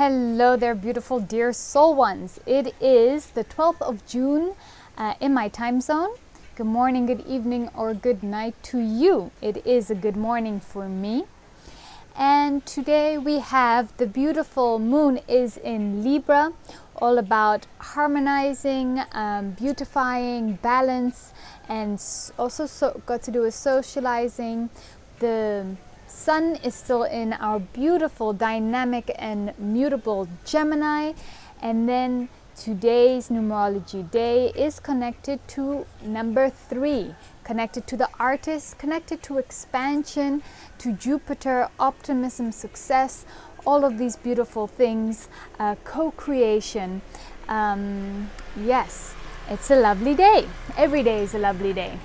Hello there, beautiful dear soul ones. It is the 12th of June in my time zone. Good morning, good evening, or good night to you. It is a good morning for me. And today we have the beautiful moon is in Libra, all about harmonizing, beautifying, balance, and also got to do with socializing. The Sun is still in our beautiful, dynamic, and mutable Gemini. And then today's numerology day is connected to number 3, connected to the artist, connected to expansion, to Jupiter, optimism, success, all of these beautiful things, co-creation. Yes, it's a lovely day. Every day is a lovely day.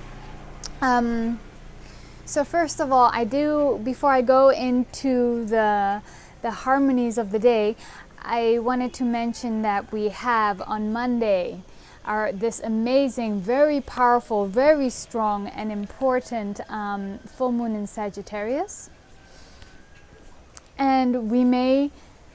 So first of all, before I go into the harmonies of the day, I wanted to mention that we have on Monday this amazing, very powerful, very strong and important full moon in Sagittarius. And we may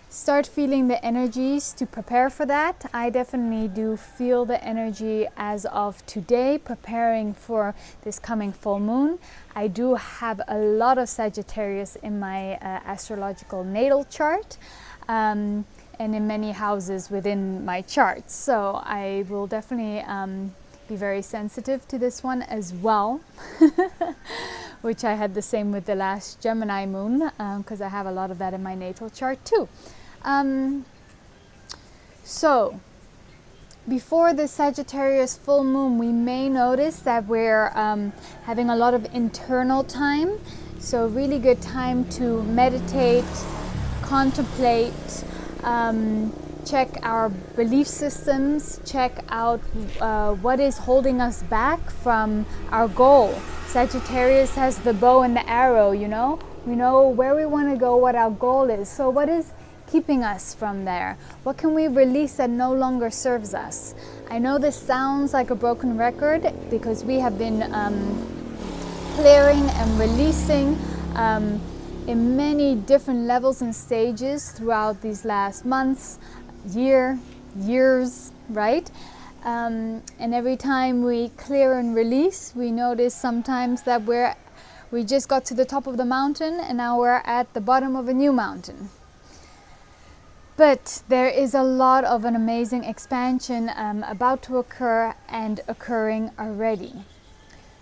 start feeling the energies to prepare for that. I definitely do feel the energy as of today, preparing for this coming full moon. I do have a lot of Sagittarius in my astrological natal chart, and in many houses within my chart. So I will definitely be very sensitive to this one as well, which I had the same with the last Gemini moon, because I have a lot of that in my natal chart too. So before the Sagittarius full moon, we may notice that we're having a lot of internal time. So really good time to meditate, contemplate, check our belief systems, check out what is holding us back from our goal. Sagittarius has the bow and the arrow, you know? We know where we want to go, what our goal is. So what is keeping us from there? What can we release that no longer serves us? I know this sounds like a broken record because we have been clearing and releasing in many different levels and stages throughout these last months, years, right? And every time we clear and release, we notice sometimes that we just got to the top of the mountain and now we're at the bottom of a new mountain. But there is a lot of an amazing expansion about to occur and occurring already.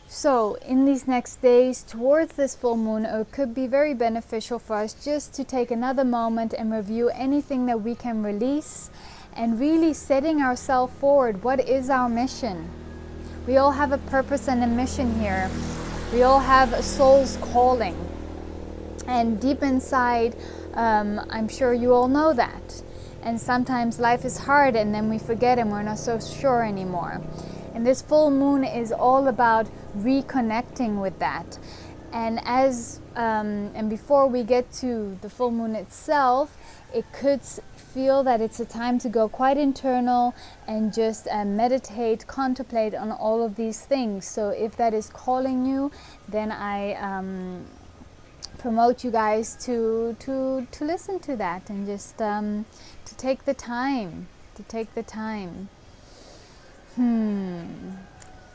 So in these next days towards this full moon, it could be very beneficial for us just to take another moment and review anything that we can release and really setting ourselves forward. What is our mission? We all have a purpose and a mission here. We all have a soul's calling. And deep inside, I'm sure you all know that. And sometimes life is hard and then we forget and we're not so sure anymore. And this full moon is all about reconnecting with that. And before we get to the full moon itself, it could feel that it's a time to go quite internal and just meditate, contemplate on all of these things. So if that is calling you, then I promote you guys to listen to that and just to take the time.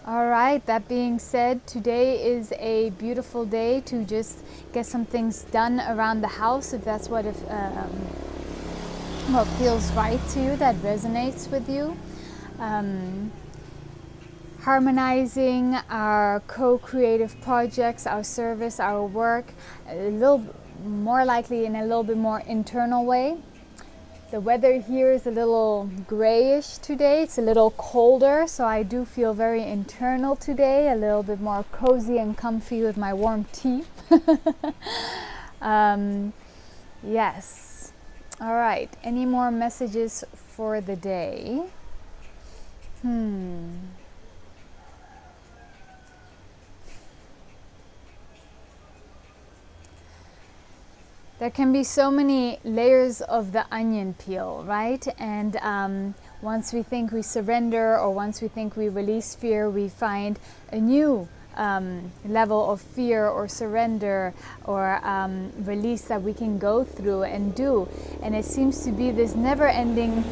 All right, that being said, today is a beautiful day to just get some things done around the house, if that's what feels right to you, that resonates with you. Harmonizing our co-creative projects, our service, our work, a little more likely in a little bit more internal way. The weather here is a little grayish today. It's a little colder, so I do feel very internal today, a little bit more cozy and comfy with my warm tea. Yes. All right. Any more messages for the day? There can be so many layers of the onion peel, right? And once we think we surrender or once we think we release fear, we find a new level of fear or surrender or release that we can go through and do. And it seems to be this never-ending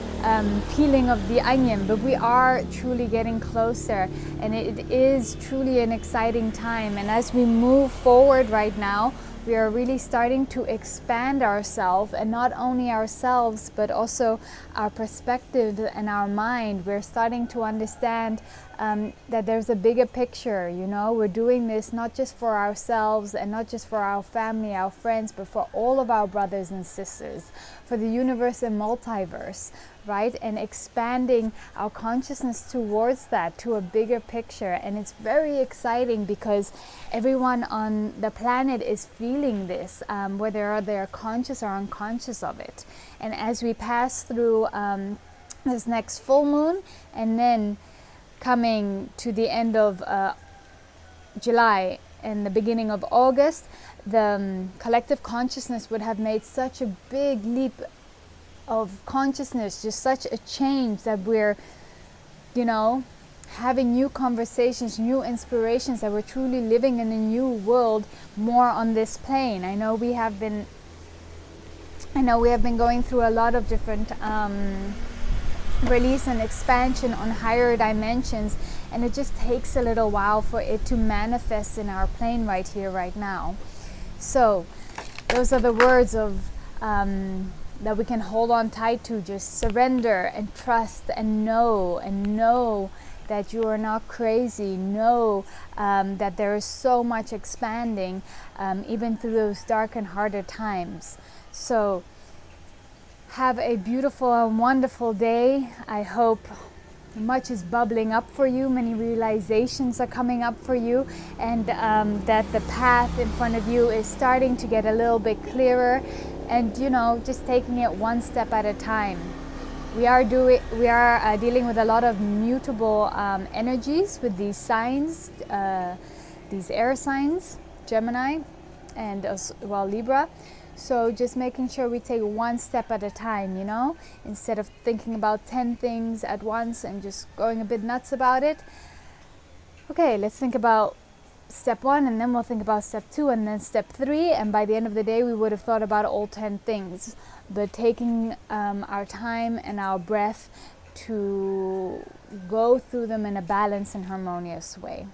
peeling of the onion, but we are truly getting closer, and it is truly an exciting time. And as we move forward right now, we are really starting to expand ourselves, and not only ourselves, but also our perspective and our mind. We're starting to understand that there's a bigger picture, you know. We're doing this not just for ourselves and not just for our family, our friends, but for all of our brothers and sisters, for the universe and multiverse, right? And expanding our consciousness towards that, to a bigger picture. And it's very exciting because everyone on the planet is feeling this, whether they're conscious or unconscious of it. And as we pass through this next full moon, and then coming to the end of July and the beginning of August, the collective consciousness would have made such a big leap of consciousness, just such a change, that we're, you know, having new conversations, new inspirations, that we're truly living in a new world more on this plane. I know we have been going through a lot of different release and expansion on higher dimensions, and it just takes a little while for it to manifest in our plane right here, right now. So those are the words of that we can hold on tight to. Just surrender and trust and know that you are not crazy. Know that there is so much expanding even through those dark and harder times. So have a beautiful and wonderful day. I hope much is bubbling up for you, many realizations are coming up for you, and that the path in front of you is starting to get a little bit clearer, and you know, just taking it one step at a time. We are dealing with a lot of mutable energies with these signs, these air signs, Gemini and as well Libra. So just making sure we take one step at a time, you know, instead of thinking about 10 things at once and just going a bit nuts about it. Okay, let's think about step 1, and then we'll think about step 2, and then step 3, and by the end of the day we would have thought about all 10 things. But taking our time and our breath to go through them in a balanced and harmonious way.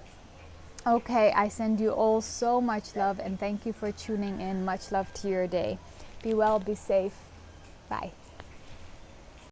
Okay, I send you all so much love, and thank you for tuning in. Much love to your day. Be well, be safe. Bye.